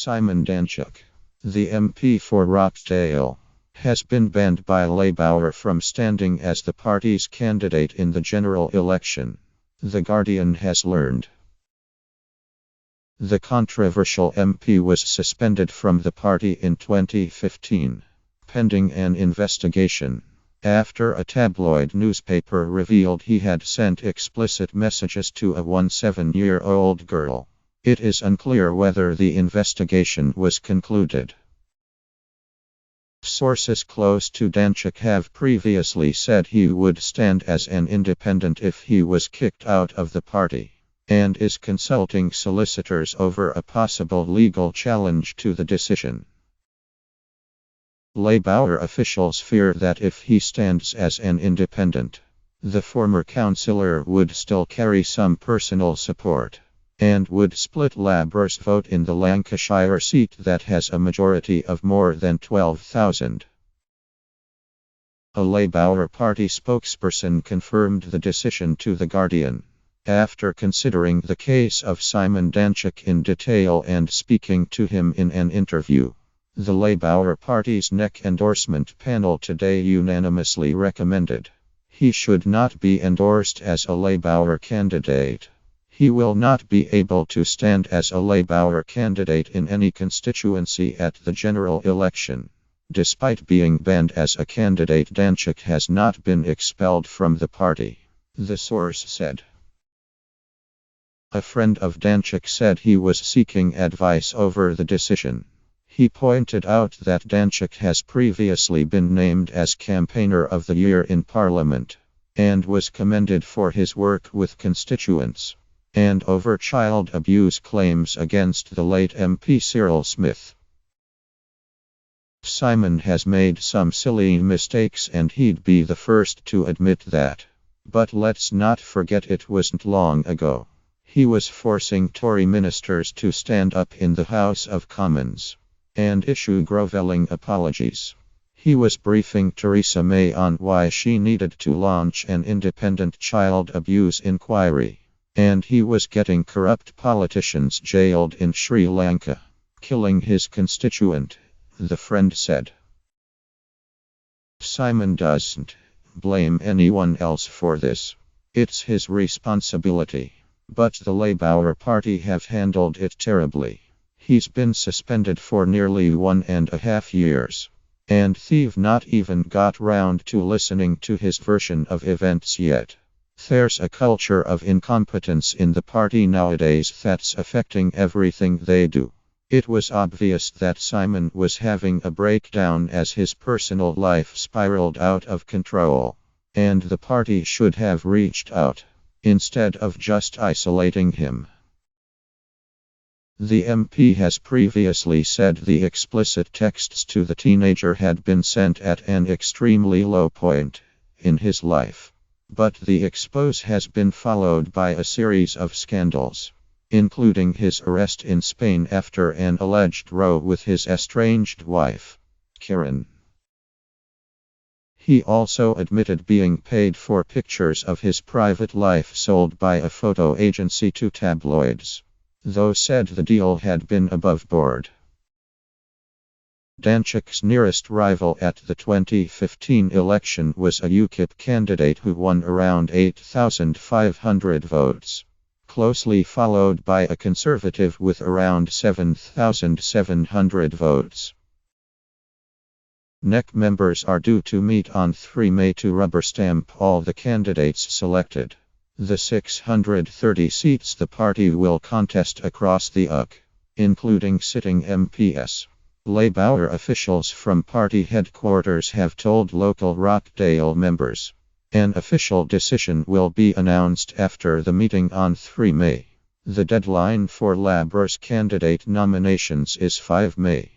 Simon Danczuk, the MP for Rochdale, has been banned by Labour from standing as the party's candidate in the general election, The Guardian has learned. The controversial MP was suspended from the party in 2015, pending an investigation, after a tabloid newspaper revealed he had sent explicit messages to a 17-year-old girl. It is unclear whether the investigation was concluded. Sources close to Danczuk have previously said he would stand as an independent if he was kicked out of the party, and is consulting solicitors over a possible legal challenge to the decision. Labour officials fear that if he stands as an independent, the former councillor would still carry some personal support, and would split Labour's vote in the Lancashire seat that has a majority of more than 12,000. A Labour Party spokesperson confirmed the decision to The Guardian, after considering the case of Simon Danczuk in detail and speaking to him in an interview. The Labour Party's NEC endorsement panel today unanimously recommended he should not be endorsed as a Labour candidate. He will not be able to stand as a Labour candidate in any constituency at the general election. Despite being banned as a candidate, Danczuk has not been expelled from the party, the source said. A friend of Danczuk said he was seeking advice over the decision. He pointed out that Danczuk has previously been named as Campaigner of the Year in Parliament, and was commended for his work with constituents and over child abuse claims against the late MP Cyril Smith. Simon has made some silly mistakes and he'd be the first to admit that. But let's not forget it wasn't long ago he was forcing Tory ministers to stand up in the House of Commons and issue grovelling apologies. He was briefing Theresa May on why she needed to launch an independent child abuse inquiry. And he was getting corrupt politicians jailed in Sri Lanka, killing his constituent, the friend said. Simon doesn't blame anyone else for this. It's his responsibility. But the Labour Party have handled it terribly. He's been suspended for nearly 1.5 years. And they've not even got round to listening to his version of events yet. There's a culture of incompetence in the party nowadays that's affecting everything they do. It was obvious that Simon was having a breakdown as his personal life spiraled out of control, and the party should have reached out, instead of just isolating him. The MP has previously said the explicit texts to the teenager had been sent at an extremely low point in his life. But the expose has been followed by a series of scandals, including his arrest in Spain after an alleged row with his estranged wife, Karen. He also admitted being paid for pictures of his private life sold by a photo agency to tabloids, though said the deal had been above board. Danczuk's nearest rival at the 2015 election was a UKIP candidate who won around 8,500 votes, closely followed by a Conservative with around 7,700 votes. NEC members are due to meet on 3 May to rubber stamp all the candidates selected. The 630 seats the party will contest across the UK, including sitting MPs. Labour officials from party headquarters have told local Rochdale members an official decision will be announced after the meeting on 3 May. The deadline for Labour's candidate nominations is 5 May.